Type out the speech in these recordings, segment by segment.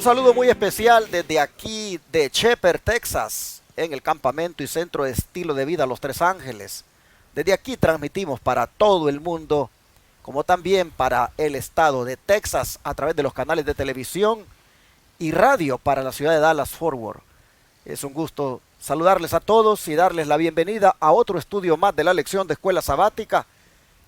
Un saludo muy especial desde aquí de Shepherd, Texas, en el campamento y centro de estilo de vida Los Tres Ángeles. Desde aquí transmitimos para todo el mundo, como también para el estado de Texas a través de los canales de televisión y radio para la ciudad de Dallas-Fort Worth. Es un gusto saludarles a todos y darles la bienvenida a otro estudio más de la lección de escuela sabática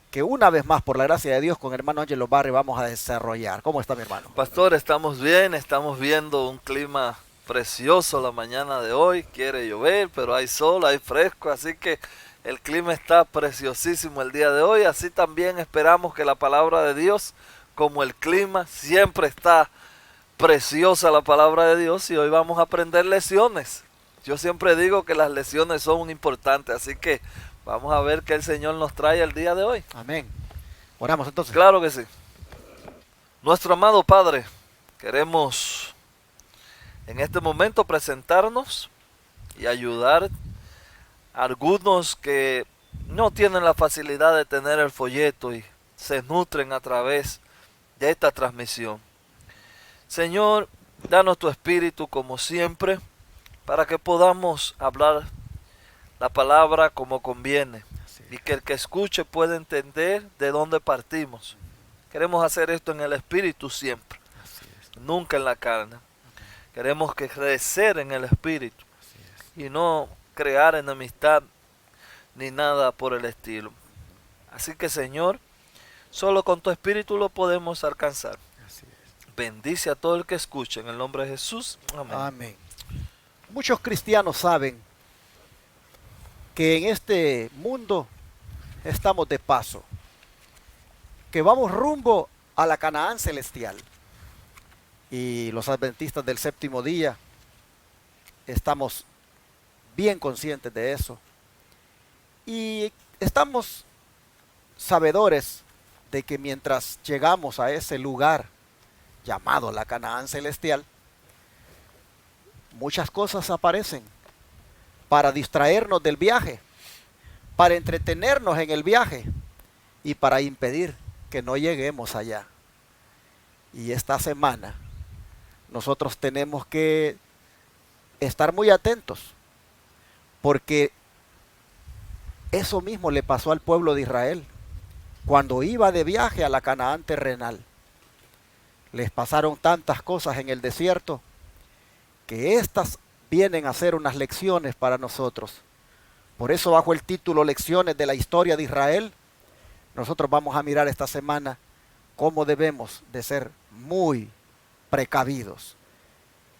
que una vez más, por la gracia de Dios, con el hermano Ángelo Barri vamos a desarrollar. ¿Cómo está mi hermano? Pastor, estamos bien, estamos viendo un clima precioso la mañana de hoy. Quiere llover, pero hay sol, hay fresco, así que el clima está preciosísimo el día de hoy. Así también esperamos que la palabra de Dios, como el clima, siempre está preciosa la palabra de Dios, y hoy vamos a aprender lecciones. Yo siempre digo que las lecciones son importantes, así que vamos a ver qué el Señor nos trae el día de hoy. Amén. Oramos entonces. Claro que sí. Nuestro amado Padre, queremos en este momento presentarnos y ayudar a algunos que no tienen la facilidad de tener el folleto y se nutren a través de esta transmisión. Señor, danos tu espíritu como siempre, para que podamos hablar la palabra como conviene y que el que escuche pueda entender de dónde partimos. Queremos hacer esto en el espíritu siempre, nunca en la carne. Queremos crecer en el espíritu y no crear enemistad ni nada por el estilo. Así que, Señor, solo con tu espíritu lo podemos alcanzar. Bendice a todo el que escuche en el nombre de Jesús. Amén. Amén. Muchos cristianos saben que en este mundo estamos de paso, que vamos rumbo a la Canaán celestial. Y los adventistas del séptimo día estamos bien conscientes de eso. Y estamos sabedores de que mientras llegamos a ese lugar llamado la Canaán celestial, muchas cosas aparecen para distraernos del viaje, para entretenernos en el viaje y para impedir que no lleguemos allá. Y esta semana nosotros tenemos que estar muy atentos, porque eso mismo le pasó al pueblo de Israel cuando iba de viaje a la Canaán terrenal. Les pasaron tantas cosas en el desierto que estas vienen a ser unas lecciones para nosotros. Por eso, bajo el título Lecciones de la historia de Israel, nosotros vamos a mirar esta semana cómo debemos de ser muy precavidos.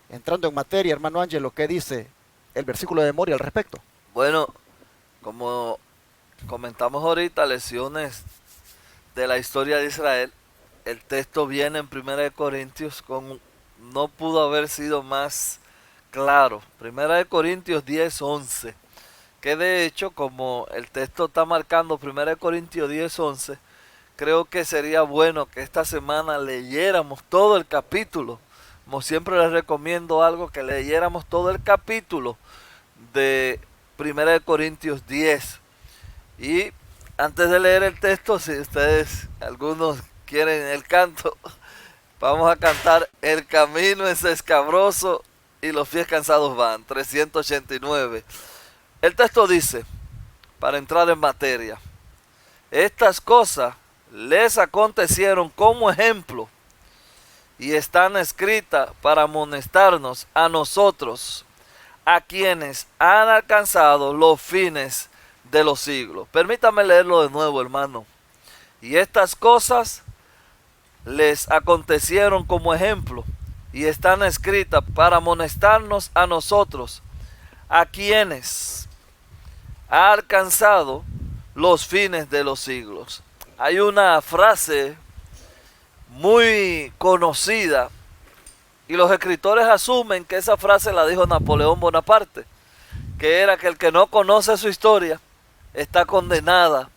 Entrando en materia, hermano Ángelo, ¿qué dice el versículo de memoria al respecto? Bueno, como comentamos ahorita, lecciones de la historia de Israel, el texto viene en 1 Corintios no pudo haber sido más claro. 1 Corintios 10:11, que de hecho, como el texto está marcando 1 Corintios 10:11, creo que sería bueno que esta semana leyéramos todo el capítulo. Como siempre les recomiendo algo, que leyéramos todo el capítulo de 1 Corintios 10. Y antes de leer el texto, si ustedes, algunos quieren el canto, vamos a cantar El camino es escabroso y los pies cansados van, 389. El texto dice, para entrar en materia: estas cosas les acontecieron como ejemplo y están escritas para amonestarnos a nosotros, a quienes han alcanzado los fines de los siglos. Permítame leerlo de nuevo, hermano. Y estas cosas les acontecieron como ejemplo y están escritas para amonestarnos a nosotros, a quienes ha alcanzado los fines de los siglos. Hay una frase muy conocida y los escritores asumen que esa frase la dijo Napoleón Bonaparte, que era que el que no conoce su historia está condenada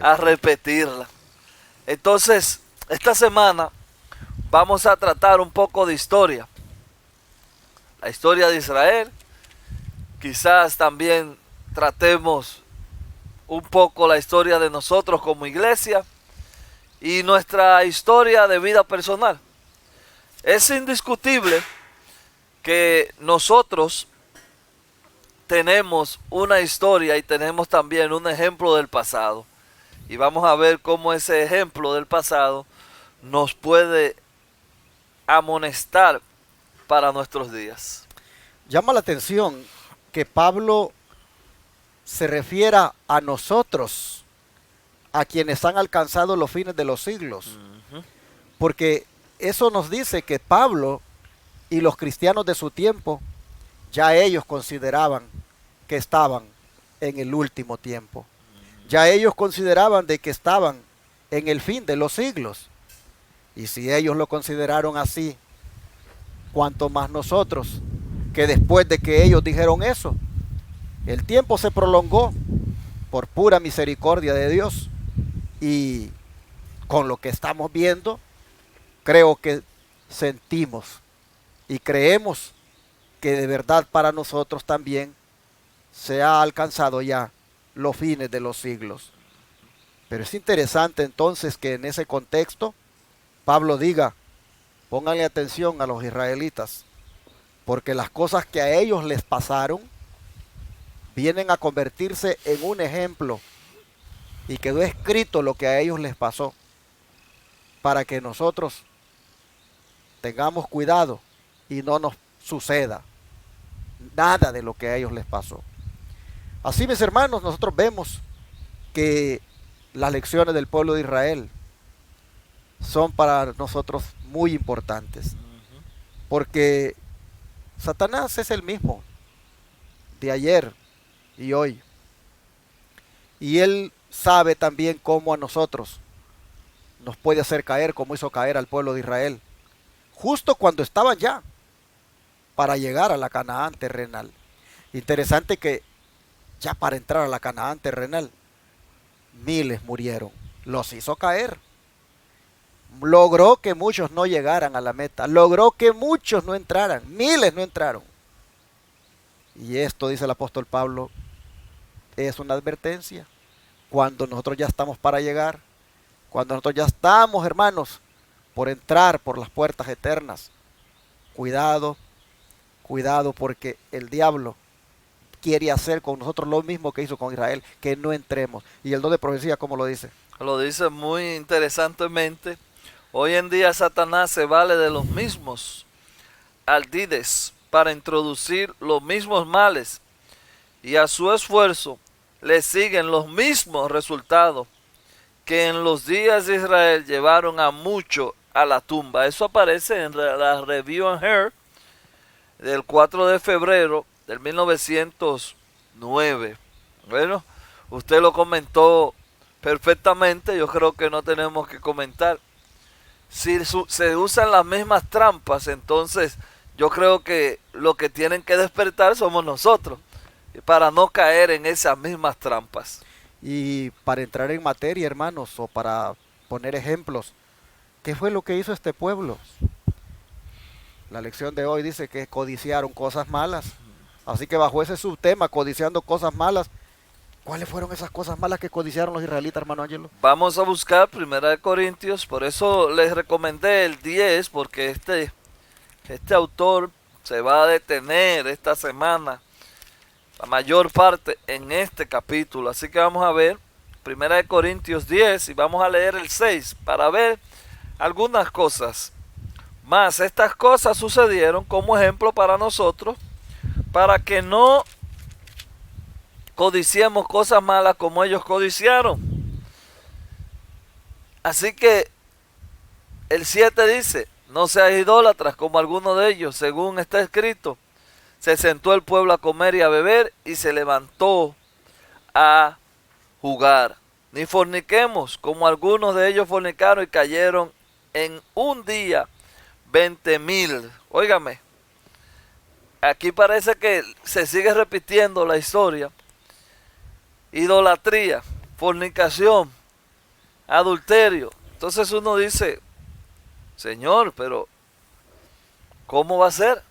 a repetirla. Entonces, esta semana vamos a tratar un poco de historia, la historia de Israel. Quizás también tratemos un poco la historia de nosotros como iglesia y nuestra historia de vida personal. Es indiscutible que nosotros tenemos una historia y tenemos también un ejemplo del pasado. Y vamos a ver cómo ese ejemplo del pasado nos puede amonestar para nuestros días. Llama la atención que Pablo se refiera a nosotros, a quienes han alcanzado los fines de los siglos, porque eso nos dice que Pablo y los cristianos de su tiempo, ya ellos consideraban que estaban en el último tiempo. Ya ellos consideraban de que estaban en el fin de los siglos. Y si ellos lo consideraron así, cuanto más nosotros, que después de que ellos dijeron eso, el tiempo se prolongó por pura misericordia de Dios. Y con lo que estamos viendo, creo que sentimos y creemos que de verdad para nosotros también se ha alcanzado ya los fines de los siglos. Pero es interesante entonces que en ese contexto Pablo diga, pónganle atención a los israelitas, porque las cosas que a ellos les pasaron vienen a convertirse en un ejemplo y quedó escrito lo que a ellos les pasó para que nosotros tengamos cuidado y no nos suceda nada de lo que a ellos les pasó. Así, mis hermanos, nosotros vemos que las lecciones del pueblo de Israel son para nosotros muy importantes, porque Satanás es el mismo de ayer y hoy, y él sabe también cómo a nosotros nos puede hacer caer, como hizo caer al pueblo de Israel, justo cuando estaban ya para llegar a la Canaán terrenal. Interesante que ya para entrar a la Canaán terrenal, miles murieron, los hizo caer. Logró que muchos no llegaran a la meta, logró que muchos no entraran, miles no entraron. Y esto, dice el apóstol Pablo, es una advertencia. Cuando nosotros ya estamos para llegar, cuando nosotros ya estamos, hermanos, por entrar por las puertas eternas, cuidado, cuidado, porque el diablo quiere hacer con nosotros lo mismo que hizo con Israel, que no entremos. Y el don de profecía, ¿cómo lo dice? Lo dice muy interesantemente. Hoy en día Satanás se vale de los mismos ardides para introducir los mismos males, y a su esfuerzo le siguen los mismos resultados que en los días de Israel llevaron a mucho a la tumba. Eso aparece en la Review and Her del 4 de febrero del 1909. Bueno, usted lo comentó perfectamente, yo creo que no tenemos que comentar. Si se usan las mismas trampas, entonces yo creo que lo que tienen que despertar somos nosotros, para no caer en esas mismas trampas. Y para entrar en materia, hermanos, o para poner ejemplos, ¿qué fue lo que hizo este pueblo? La lección de hoy dice que codiciaron cosas malas. Así que bajo ese subtema, codiciando cosas malas, ¿cuáles fueron esas cosas malas que codiciaron los israelitas, hermano Ángelo? Vamos a buscar 1 Corintios, por eso les recomendé el 10, porque este autor se va a detener esta semana, la mayor parte en este capítulo. Así que vamos a ver 1 Corintios 10 y vamos a leer el 6 para ver algunas cosas. Más estas cosas sucedieron como ejemplo para nosotros, para que no codiciemos cosas malas como ellos codiciaron. Así que el 7 dice, no seas idólatras como algunos de ellos, según está escrito. Se sentó el pueblo a comer y a beber y se levantó a jugar. Ni forniquemos como algunos de ellos fornicaron y cayeron en un día 20,000. Óigame, aquí parece que se sigue repitiendo la historia. Idolatría, fornicación, adulterio. Entonces uno dice, Señor, pero ¿cómo va a ser?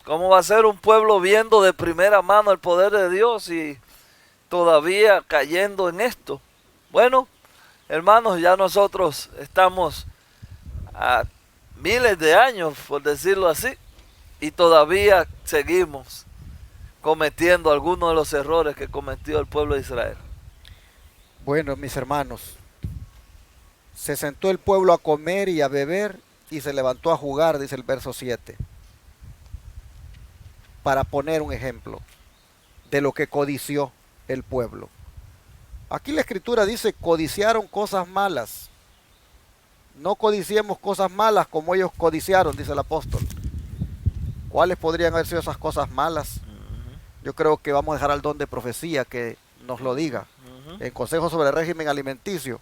¿Cómo va a ser un pueblo viendo de primera mano el poder de Dios y todavía cayendo en esto? Bueno, hermanos, ya nosotros estamos a miles de años, por decirlo así, y todavía seguimos cometiendo algunos de los errores que cometió el pueblo de Israel. Bueno, mis hermanos, se sentó el pueblo a comer y a beber y se levantó a jugar, dice el verso 7, para poner un ejemplo de lo que codició el pueblo. Aquí la escritura dice, codiciaron cosas malas. No codiciemos cosas malas como ellos codiciaron, dice el apóstol. ¿Cuáles podrían haber sido esas cosas malas? Yo creo que vamos a dejar al don de profecía que nos lo diga. En Consejo sobre el Régimen Alimenticio,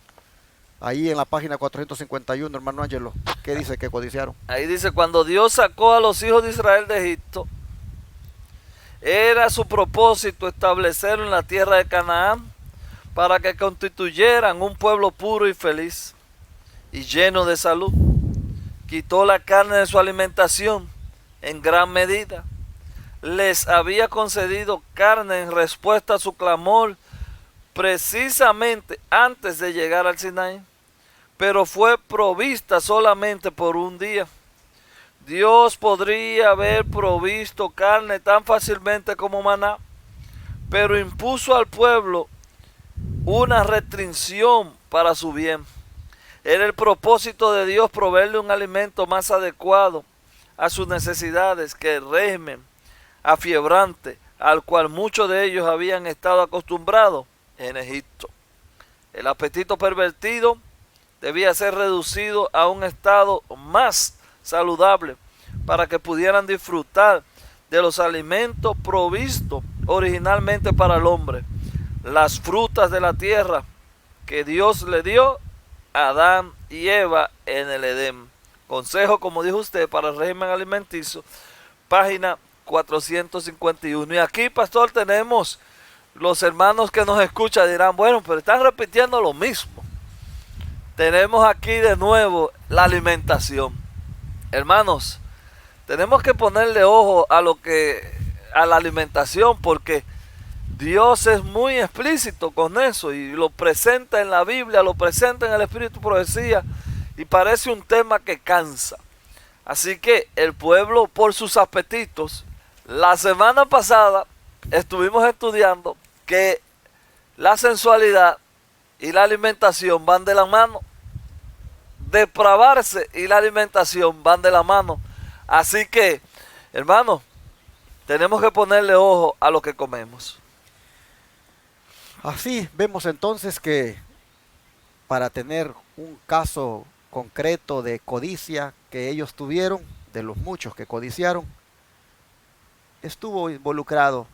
ahí en la página 451, hermano Ángelo, ¿qué dice que codiciaron? Ahí dice, cuando Dios sacó a los hijos de Israel de Egipto, era su propósito establecerlo en la tierra de Canaán para que constituyeran un pueblo puro y feliz y lleno de salud. Quitó la carne de su alimentación en gran medida. Les había concedido carne en respuesta a su clamor precisamente antes de llegar al Sinaí, pero fue provista solamente por un día. Dios podría haber provisto carne tan fácilmente como maná, pero impuso al pueblo una restricción para su bien. Era el propósito de Dios proveerle un alimento más adecuado a sus necesidades que el régimen afiebrante al cual muchos de ellos habían estado acostumbrados en Egipto. El apetito pervertido debía ser reducido a un estado más saludable para que pudieran disfrutar de los alimentos provistos originalmente para el hombre, las frutas de la tierra que Dios le dio a Adán y Eva en el Edén. Consejo, como dijo usted, para el régimen alimenticio, página 451. Y aquí, pastor, tenemos los hermanos que nos escuchan, dirán, bueno, pero están repitiendo lo mismo. Tenemos aquí de nuevo la alimentación. Hermanos, tenemos que ponerle ojo a la alimentación, porque Dios es muy explícito con eso y lo presenta en la Biblia, lo presenta en el Espíritu de Profecía, y parece un tema que cansa. Así que el pueblo, por sus apetitos, la semana pasada estuvimos estudiando que la sensualidad y la alimentación van de la mano. Depravarse y la alimentación van de la mano. Así que, hermanos, tenemos que ponerle ojo a lo que comemos. Así vemos entonces que para tener un caso concreto de codicia que ellos tuvieron, de los muchos que codiciaron, estuvo involucrado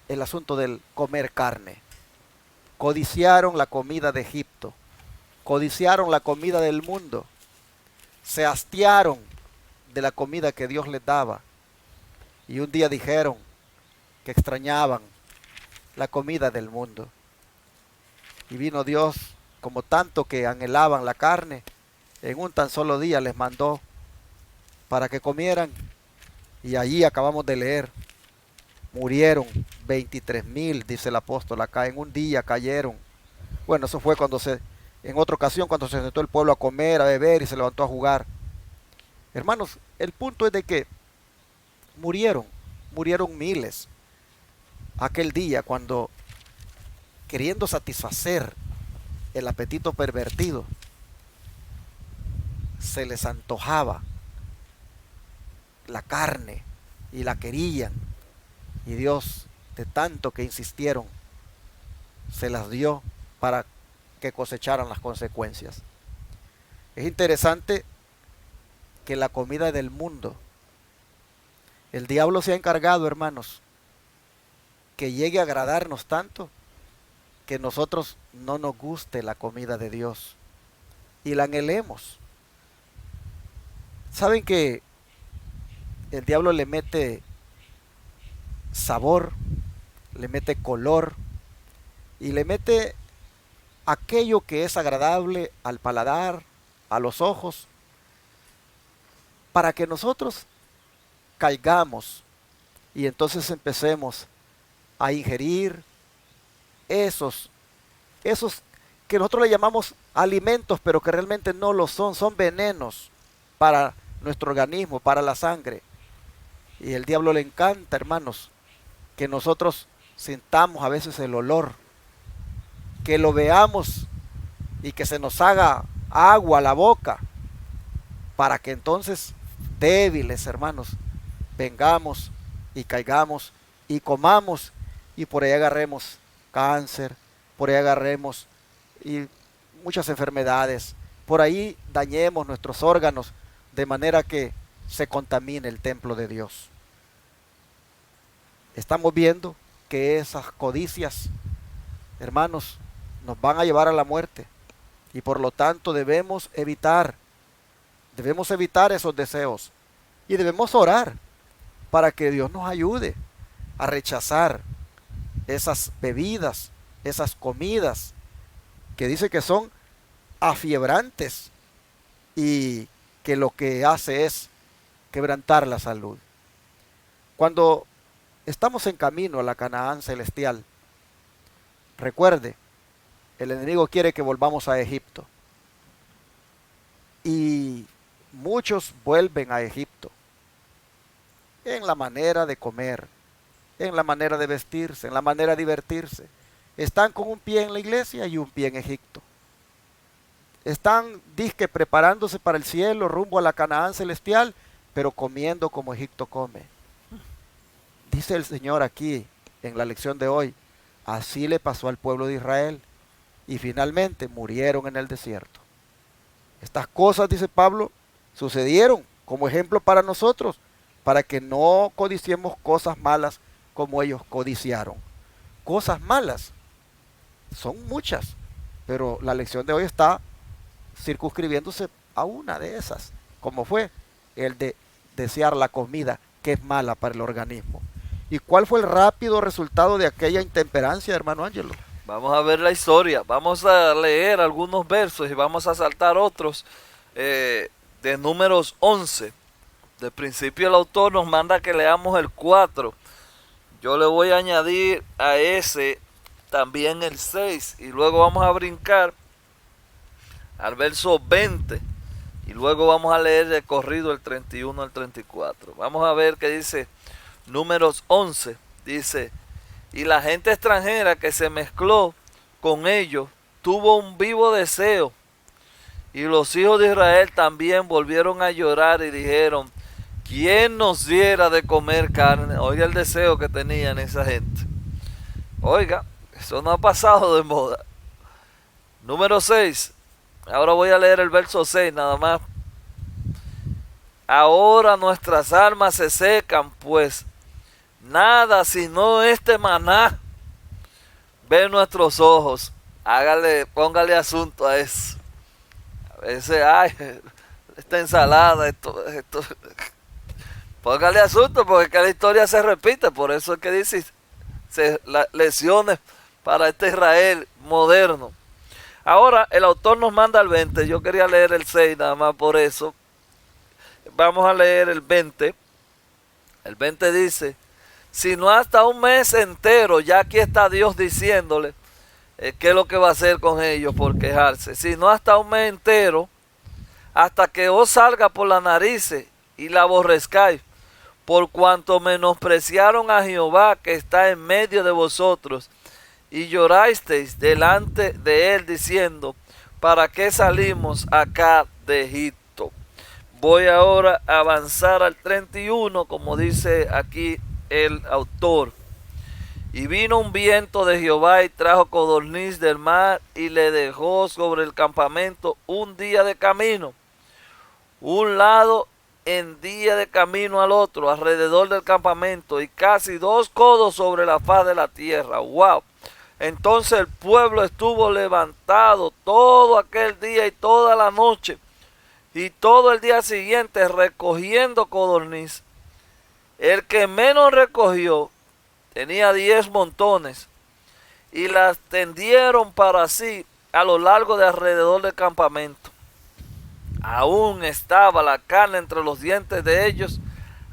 el asunto del comer carne. Codiciaron la comida de Egipto, codiciaron la comida del mundo, se hastiaron de la comida que Dios les daba, y un día dijeron que extrañaban la comida del mundo. Y vino Dios, como tanto que anhelaban la carne, en un tan solo día les mandó para que comieran, y allí acabamos de leer, murieron 23,000, dice el apóstol acá, en un día cayeron. Bueno, eso fue en otra ocasión, cuando se sentó el pueblo a comer, a beber y se levantó a jugar. Hermanos, el punto es de que murieron miles aquel día, cuando, queriendo satisfacer el apetito pervertido, se les antojaba la carne y la querían, y Dios, de tanto que insistieron, se las dio para que cosecharan las consecuencias. Es interesante que la comida del mundo, el diablo se ha encargado, hermanos, que llegue a agradarnos tanto que nosotros no nos guste la comida de Dios y la anhelemos. Saben que el diablo le mete sabor, le mete color y le mete aquello que es agradable al paladar, a los ojos, para que nosotros caigamos y entonces empecemos a ingerir esos que nosotros le llamamos alimentos, pero que realmente no lo son, son venenos. para nuestro organismo, para la sangre. Y el diablo le encanta, hermanos, que nosotros sintamos a veces el olor, que lo veamos y que se nos haga agua a la boca, para que entonces, débiles, hermanos, vengamos y caigamos y comamos y por ahí agarremos cáncer, por ahí agarremos y muchas enfermedades, por ahí dañemos nuestros órganos de manera que se contamine el templo de Dios. Estamos viendo que esas codicias, hermanos, nos van a llevar a la muerte y por lo tanto debemos evitar esos deseos y debemos orar para que Dios nos ayude a rechazar esas bebidas, esas comidas que dice que son afiebrantes y que lo que hace es quebrantar la salud. Cuando estamos en camino a la Canaán celestial, recuerde, el enemigo quiere que volvamos a Egipto. Y muchos vuelven a Egipto en la manera de comer, en la manera de vestirse, en la manera de divertirse. Están con un pie en la iglesia y un pie en Egipto. Están, dizque, preparándose para el cielo, rumbo a la Canaán celestial, pero comiendo como Egipto come. Dice el Señor aquí en la lección de hoy, así le pasó al pueblo de Israel y finalmente murieron en el desierto. Estas cosas, dice Pablo, sucedieron como ejemplo para nosotros, para que no codiciemos cosas malas como ellos codiciaron. Cosas malas son muchas, pero la lección de hoy está circunscribiéndose a una de esas, como fue el de desear la comida que es mala para el organismo. ¿Y cuál fue el rápido resultado de aquella intemperancia, hermano Ángelo? Vamos a ver la historia, vamos a leer algunos versos y vamos a saltar otros de Números 11. De principio el autor nos manda que leamos el 4. Yo le voy a añadir a ese también el 6 y luego vamos a brincar al verso 20 y luego vamos a leer de corrido el 31 al 34. Vamos a ver qué dice Números 11. Dice: y la gente extranjera que se mezcló con ellos tuvo un vivo deseo, y los hijos de Israel también volvieron a llorar y dijeron: ¿quién nos diera de comer carne? Oiga el deseo que tenían esa gente. Oiga, eso no ha pasado de moda. Número 6. Ahora voy a leer el verso 6 nada más. Ahora nuestras almas se secan, pues nada sino este maná ve nuestros ojos. Póngale asunto a eso. A veces, esta ensalada, esto. Póngale asunto porque que la historia se repite. Por eso es que dice lecciones para este Israel moderno. Ahora el autor nos manda el 20. Yo quería leer el 6 nada más por eso. Vamos a leer el 20. El 20 dice: sino hasta un mes entero, ya aquí está Dios diciéndole qué es lo que va a hacer con ellos por quejarse. Sino hasta un mes entero, hasta que os salga por la nariz y la aborrezcáis, por cuanto menospreciaron a Jehová que está en medio de vosotros, y llorasteis delante de él diciendo: ¿para qué salimos acá de Egipto? Voy ahora a avanzar al 31, como dice aquí el autor. Y vino un viento de Jehová y trajo codorniz del mar y le dejó sobre el campamento un día de camino, un lado en día de camino al otro, alrededor del campamento, y casi 2 codos sobre la faz de la tierra. ¡Wow! Entonces el pueblo estuvo levantado todo aquel día y toda la noche, y todo el día siguiente recogiendo codorniz. El que menos recogió tenía 10 montones, y las tendieron para sí a lo largo de alrededor del campamento. Aún estaba la carne entre los dientes de ellos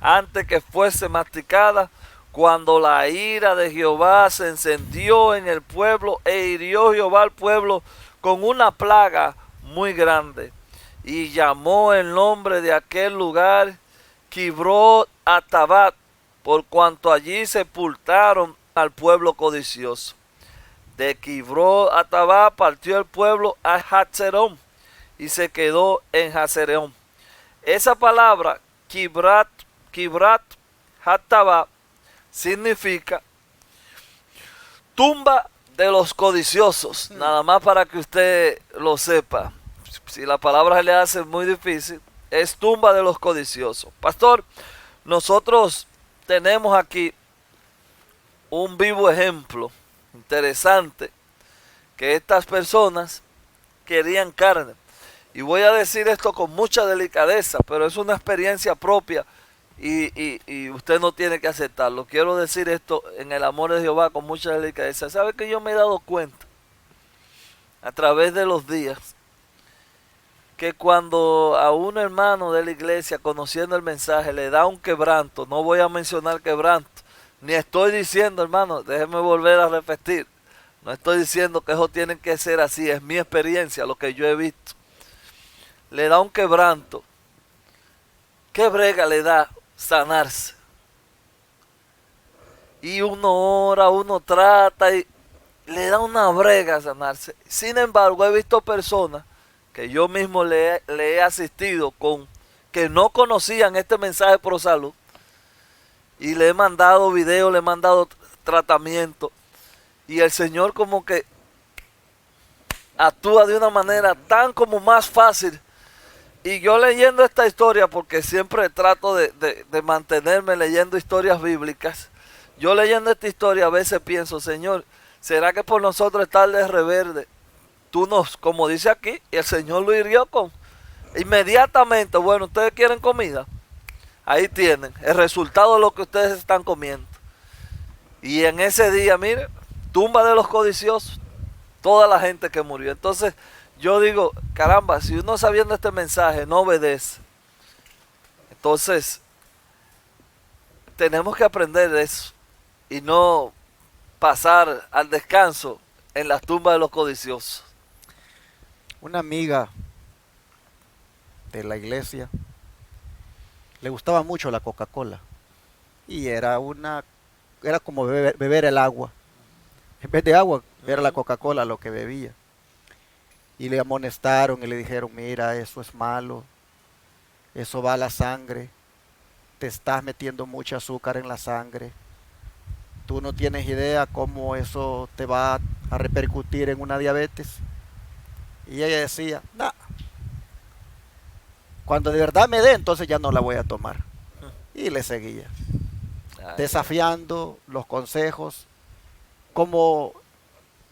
antes que fuese masticada, cuando la ira de Jehová se encendió en el pueblo, e hirió Jehová al pueblo con una plaga muy grande. y llamó el nombre de aquel lugar Kibrot Atabat, por cuanto allí sepultaron al pueblo codicioso. De Kibrot Atabat partió el pueblo a Hatzerón y se quedó en Hatzerón. Esa palabra Kibrat Atabat significa tumba de los codiciosos, nada más para que usted lo sepa. Si la palabra se le hace muy difícil, es tumba de los codiciosos. Pastor, nosotros tenemos aquí un vivo ejemplo interesante, que estas personas querían carne. Y voy a decir esto con mucha delicadeza, pero es una experiencia propia y usted no tiene que aceptarlo. Quiero decir esto en el amor de Jehová con mucha delicadeza. ¿Sabe que yo me he dado cuenta a través de los días que cuando a un hermano de la iglesia, conociendo el mensaje, le da un quebranto? No voy a mencionar quebranto, ni estoy diciendo, hermano, déjeme volver a repetir, no estoy diciendo que eso tiene que ser así, es mi experiencia, lo que yo he visto. Le da un quebranto, ¿qué brega le da sanarse? Y uno ora, uno trata y le da una brega sanarse. Sin embargo, he visto personas que yo mismo le he asistido con que no conocían este mensaje pro salud y le he mandado videos, le he mandado tratamiento y el Señor como que actúa de una manera tan como más fácil. Y yo leyendo esta historia, porque siempre trato de mantenerme leyendo historias bíblicas, yo leyendo esta historia a veces pienso, Señor, ¿será que por nosotros estar de reverde, tú nos, como dice aquí, y el Señor lo hirió con inmediatamente? Bueno, ustedes quieren comida, ahí tienen el resultado de lo que ustedes están comiendo. Y en ese día, mire, tumba de los codiciosos, toda la gente que murió. Entonces yo digo, caramba, si uno sabiendo este mensaje no obedece, entonces tenemos que aprender de eso y no pasar al descanso en las tumbas de los codiciosos. Una amiga de la iglesia le gustaba mucho la Coca-Cola y era como beber el agua. En vez de agua, era la Coca-Cola lo que bebía. Y le amonestaron y le dijeron, mira, eso es malo, eso va a la sangre, te estás metiendo mucho azúcar en la sangre, tú no tienes idea cómo eso te va a repercutir en una diabetes. Y ella decía, nah, cuando de verdad me dé, entonces ya no la voy a tomar. Y le seguía, desafiando los consejos, como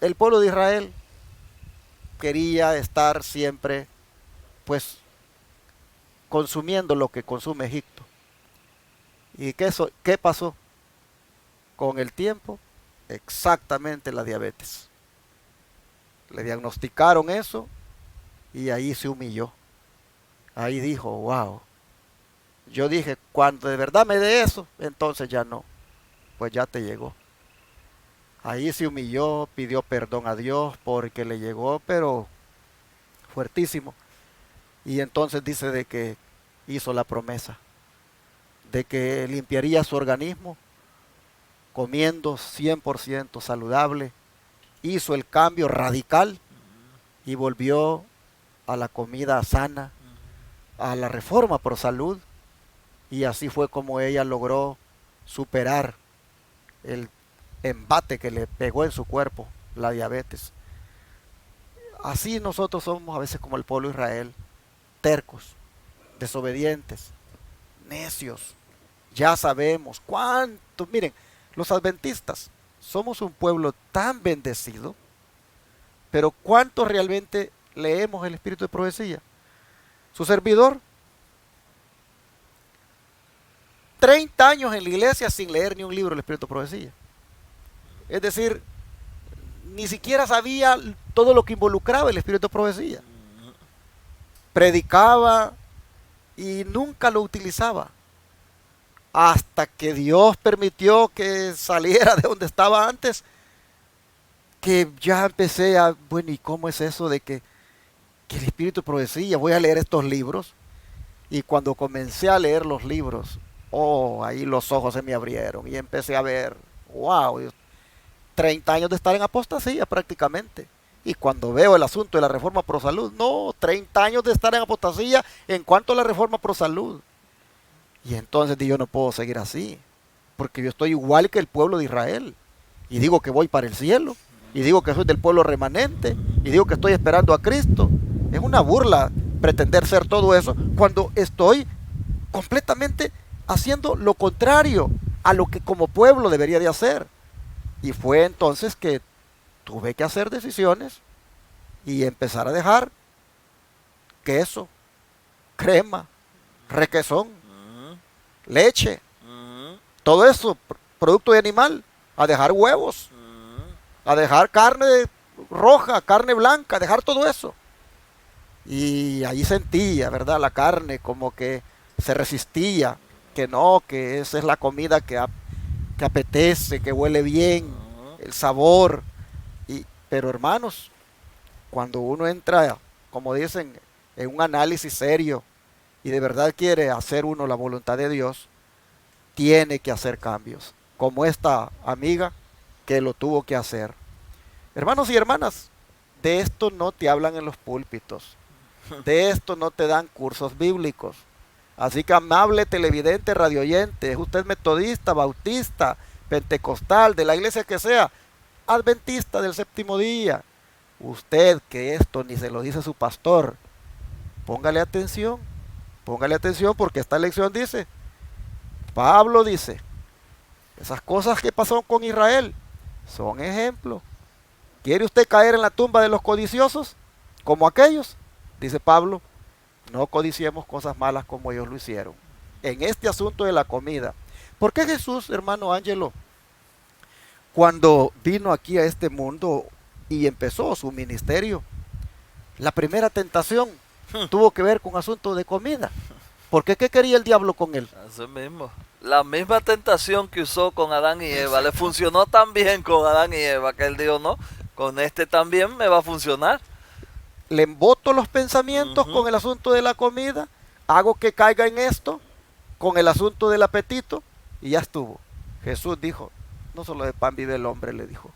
el pueblo de Israel quería estar siempre, pues, consumiendo lo que consume Egipto. ¿Y qué pasó? Con el tiempo, exactamente la diabetes. Le diagnosticaron eso y ahí se humilló. Ahí dijo, wow. Yo dije, cuando de verdad me dé eso, entonces ya no. Pues ya te llegó. Ahí se humilló, pidió perdón a Dios porque le llegó, pero fuertísimo. Y entonces dice de que hizo la promesa de que limpiaría su organismo comiendo 100% saludable. Hizo el cambio radical y volvió a la comida sana, a la reforma por salud. Y así fue como ella logró superar el embate que le pegó en su cuerpo, la diabetes. Así nosotros somos a veces como el pueblo de Israel, tercos, desobedientes, necios. Ya sabemos cuántos, miren, los adventistas somos un pueblo tan bendecido, pero ¿cuántos realmente leemos el espíritu de profecía? Su servidor, 30 años en la iglesia sin leer ni un libro del espíritu de profecía. Es decir, ni siquiera sabía todo lo que involucraba el espíritu de profecía. Predicaba y nunca lo utilizaba. Hasta que Dios permitió que saliera de donde estaba antes, que ya empecé a, bueno, ¿y cómo es eso de que que el Espíritu de profecía, voy a leer estos libros. Y cuando comencé a leer los libros, oh, ahí los ojos se me abrieron y empecé a ver, wow, 30 años de estar en apostasía prácticamente. Y cuando veo el asunto de la reforma pro salud, no, 30 años de estar en apostasía en cuanto a la reforma pro salud. Y entonces yo no puedo seguir así, porque yo estoy igual que el pueblo de Israel. Y digo que voy para el cielo, y digo que soy del pueblo remanente, y digo que estoy esperando a Cristo. Es una burla pretender ser todo eso cuando estoy completamente haciendo lo contrario a lo que como pueblo debería de hacer. Y fue entonces que tuve que hacer decisiones y empezar a dejar queso, crema, requesón, leche, todo eso, producto de animal, a dejar huevos, a dejar carne roja, carne blanca, a dejar todo eso. Y ahí sentía, ¿verdad? La carne como que se resistía, que no, que esa es la comida que apetece, que huele bien, el sabor. Pero hermanos, cuando uno entra, como dicen, en un análisis serio y de verdad quiere hacer uno la voluntad de Dios, tiene que hacer cambios, como esta amiga que lo tuvo que hacer. Hermanos y hermanas, de esto no te hablan en los púlpitos, de esto no te dan cursos bíblicos. Así que amable televidente, radioyente, es usted metodista, bautista, pentecostal, de la iglesia que sea, adventista del séptimo día, usted que esto ni se lo dice su pastor, póngale atención porque esta lección dice, Pablo dice, esas cosas que pasaron con Israel son ejemplos. ¿Quiere usted caer en la tumba de los codiciosos como aquellos? Dice Pablo, no codiciemos cosas malas como ellos lo hicieron. En este asunto de la comida, ¿por qué Jesús, hermano Ángelo, cuando vino aquí a este mundo y empezó su ministerio, la primera tentación tuvo que ver con asunto de comida? ¿Por qué? ¿Qué quería el diablo con él? Así mismo. La misma tentación que usó con Adán y Eva le funcionó tan bien con Adán y Eva que él dijo, no, con este también me va a funcionar. Le emboto los pensamientos con el asunto de la comida, hago que caiga en esto, con el asunto del apetito, y ya estuvo. Jesús dijo, no solo de pan vive el hombre, le dijo.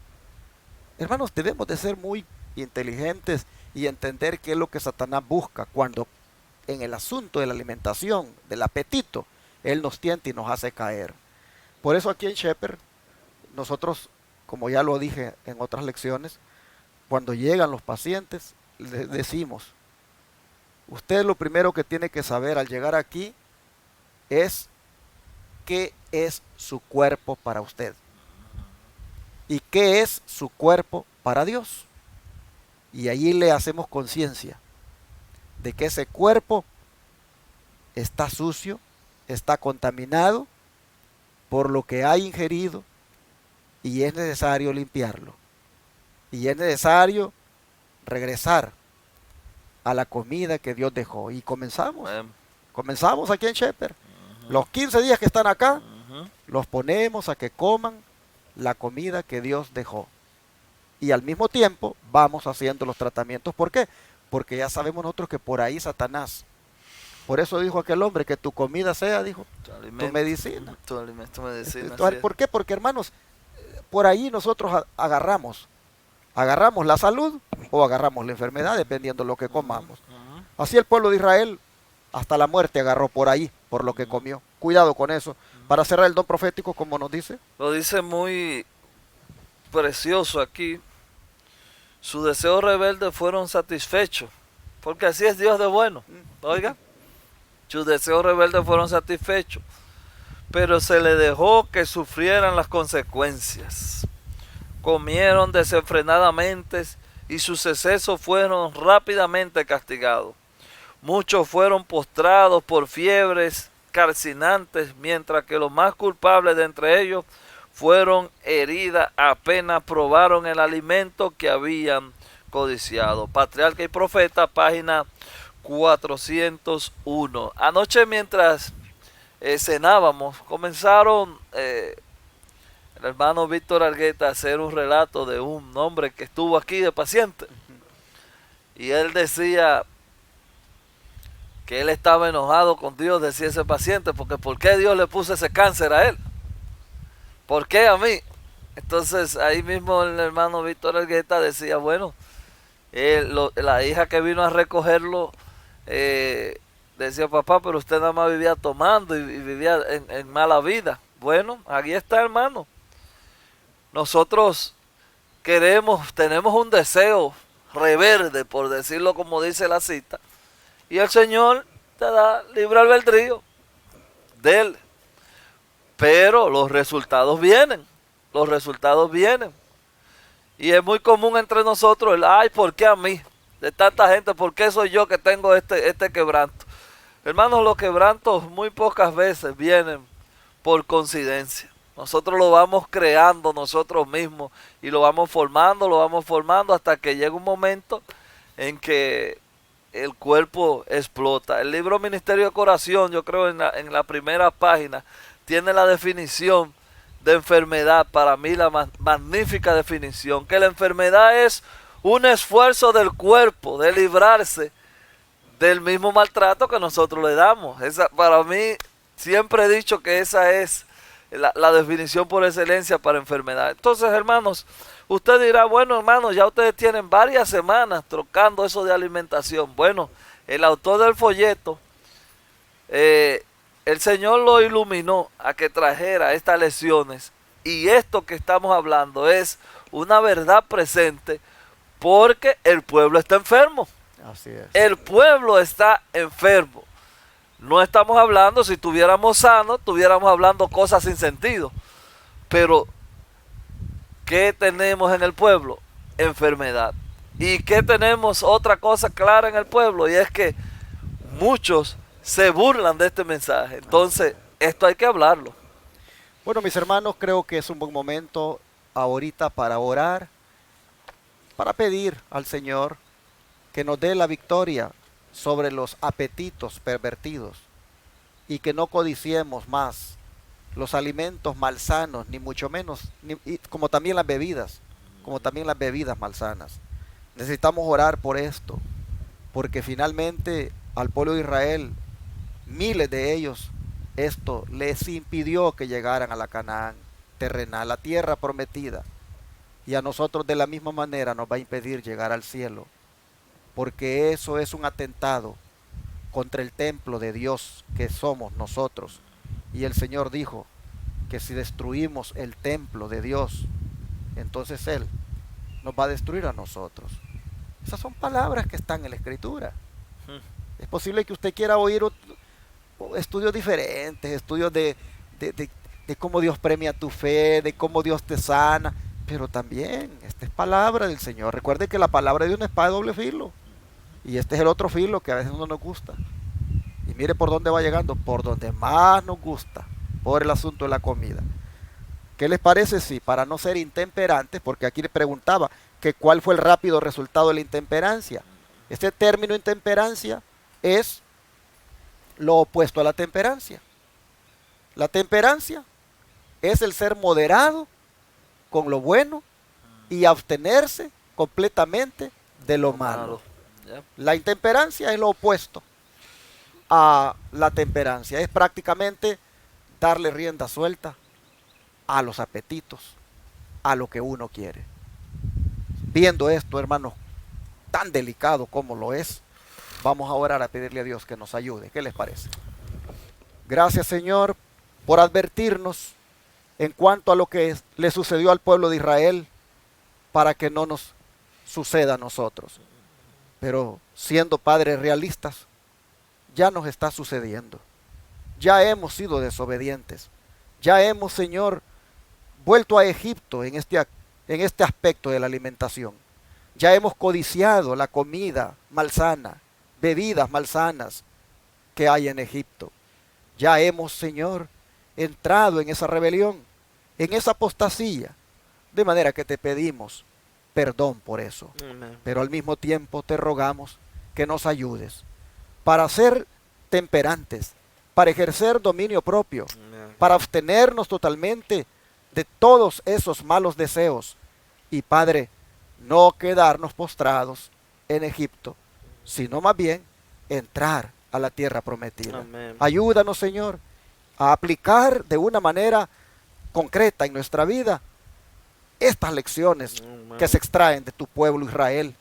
Hermanos, debemos de ser muy inteligentes y entender qué es lo que Satanás busca cuando en el asunto de la alimentación, del apetito, él nos tienta y nos hace caer. Por eso aquí en Shepherd, nosotros, como ya lo dije en otras lecciones, cuando llegan los pacientes, les decimos, usted lo primero que tiene que saber al llegar aquí es qué es su cuerpo para usted y qué es su cuerpo para Dios. Y allí le hacemos conciencia de que ese cuerpo está sucio, está contaminado por lo que ha ingerido y es necesario limpiarlo. Y es necesario regresar a la comida que Dios dejó. Y comenzamos aquí en Shepherd. Los 15 días que están acá, los ponemos a que coman la comida que Dios dejó. Y al mismo tiempo vamos haciendo los tratamientos. ¿Por qué? Porque ya sabemos nosotros que por ahí Satanás. Por eso dijo aquel hombre que tu comida sea, dijo, tu medicina. Tu alimento, medicina. ¿Por qué? Porque hermanos, por ahí nosotros agarramos la salud o agarramos la enfermedad, dependiendo de lo que comamos. Así el pueblo de Israel hasta la muerte agarró por ahí, por lo que comió. Cuidado con eso. Para cerrar el don profético, como nos dice. Lo dice muy precioso aquí. Sus deseos rebeldes fueron satisfechos, porque así es Dios de bueno. Oiga, sus deseos rebeldes fueron satisfechos, pero se le dejó que sufrieran las consecuencias. Comieron desenfrenadamente y sus excesos fueron rápidamente castigados. Muchos fueron postrados por fiebres calcinantes, mientras que los más culpables de entre ellos fueron heridas apenas probaron el alimento que habían codiciado. Patriarca y Profeta, página 401. Anoche mientras cenábamos, comenzaron el hermano Víctor Argueta a hacer un relato de un hombre que estuvo aquí de paciente. y él decía que él estaba enojado con Dios, decía ese paciente, porque ¿por qué Dios le puso ese cáncer a él? ¿Por qué a mí? Entonces ahí mismo el hermano Víctor Argueta decía, bueno, la hija que vino a recogerlo decía, papá, pero usted nada más vivía tomando y vivía en mala vida. Bueno, aquí está, hermano. Nosotros tenemos un deseo reverde, por decirlo como dice la cita, y el Señor te da libre albedrío de él. Pero los resultados vienen, los resultados vienen. Y es muy común entre nosotros el, ay, ¿por qué a mí? De tanta gente, ¿por qué soy yo que tengo este quebranto? Hermanos, los quebrantos muy pocas veces vienen por coincidencia. Nosotros lo vamos creando nosotros mismos y lo vamos formando hasta que llega un momento en que el cuerpo explota. El libro Ministerio de Corazón, yo creo en la primera página, tiene la definición de enfermedad, para mí la magnífica definición, que la enfermedad es un esfuerzo del cuerpo de librarse del mismo maltrato que nosotros le damos. Para mí, siempre he dicho que esa es la definición por excelencia para enfermedad. Entonces, hermanos, usted dirá, bueno, hermanos, ya ustedes tienen varias semanas trocando eso de alimentación. Bueno, el autor del folleto, el Señor lo iluminó a que trajera estas lecciones, y esto que estamos hablando es una verdad presente porque el pueblo está enfermo. Así es. El pueblo está enfermo. No estamos hablando, si estuviéramos sanos, estuviéramos hablando cosas sin sentido. Pero, ¿qué tenemos en el pueblo? Enfermedad. ¿Y qué tenemos? Otra cosa clara en el pueblo, y es que muchos se burlan de este mensaje. Entonces, esto hay que hablarlo. Bueno, mis hermanos, creo que es un buen momento ahorita para orar, para pedir al Señor que nos dé la victoria sobre los apetitos pervertidos y que no codiciemos más los alimentos malsanos, ni mucho menos, como también las bebidas, malsanas. Necesitamos orar por esto, porque finalmente al pueblo de Israel, miles de ellos, esto les impidió que llegaran a la Canaán terrenal, la tierra prometida, y a nosotros de la misma manera nos va a impedir llegar al cielo, porque eso es un atentado contra el templo de Dios que somos nosotros. Y el Señor dijo que si destruimos el templo de Dios, entonces Él nos va a destruir a nosotros. Esas son palabras que están en la Escritura. Es posible que usted quiera oír estudios diferentes, estudios de cómo Dios premia tu fe, de cómo Dios te sana, pero también esta es palabra del Señor. Recuerde que la palabra de Dios es una espada de doble filo, y este es el otro filo que a veces no nos gusta. Y mire por dónde va llegando, por donde más nos gusta, por el asunto de la comida. ¿Qué les parece si, para no ser intemperantes, porque aquí le preguntaba que cuál fue el rápido resultado de la intemperancia? Este término intemperancia es lo opuesto a la temperancia. La temperancia es el ser moderado con lo bueno y abstenerse completamente de lo malo. La intemperancia es lo opuesto a la temperancia. Es prácticamente darle rienda suelta a los apetitos, a lo que uno quiere. Viendo esto, hermanos, tan delicado como lo es, vamos a orar a pedirle a Dios que nos ayude. ¿Qué les parece? Gracias, Señor, por advertirnos en cuanto a lo que le sucedió al pueblo de Israel, para que no nos suceda a nosotros. Pero siendo padres realistas, ya nos está sucediendo. Ya hemos sido desobedientes. Ya hemos, Señor, vuelto a Egipto en este aspecto de la alimentación. Ya hemos codiciado la comida malsana, bebidas malsanas que hay en Egipto. Ya hemos, Señor, entrado en esa rebelión, en esa apostasía, de manera que te pedimos perdón por eso. Amén. Pero al mismo tiempo te rogamos que nos ayudes para ser temperantes, para ejercer dominio propio, Amén. para abstenernos totalmente de todos esos malos deseos y, Padre, no quedarnos postrados en Egipto, sino más bien entrar a la tierra prometida. Amén. Ayúdanos, Señor, a aplicar de una manera concreta en nuestra vida estas lecciones Amén. que se extraen de tu pueblo Israel.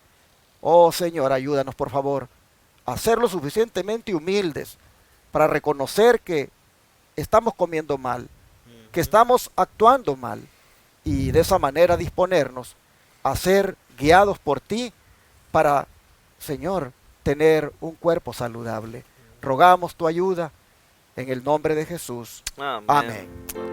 Oh Señor, ayúdanos por favor a ser lo suficientemente humildes para reconocer que estamos comiendo mal, que estamos actuando mal, y de esa manera disponernos a ser guiados por ti para, Señor, tener un cuerpo saludable. Rogamos tu ayuda en el nombre de Jesús. Amén. Amén.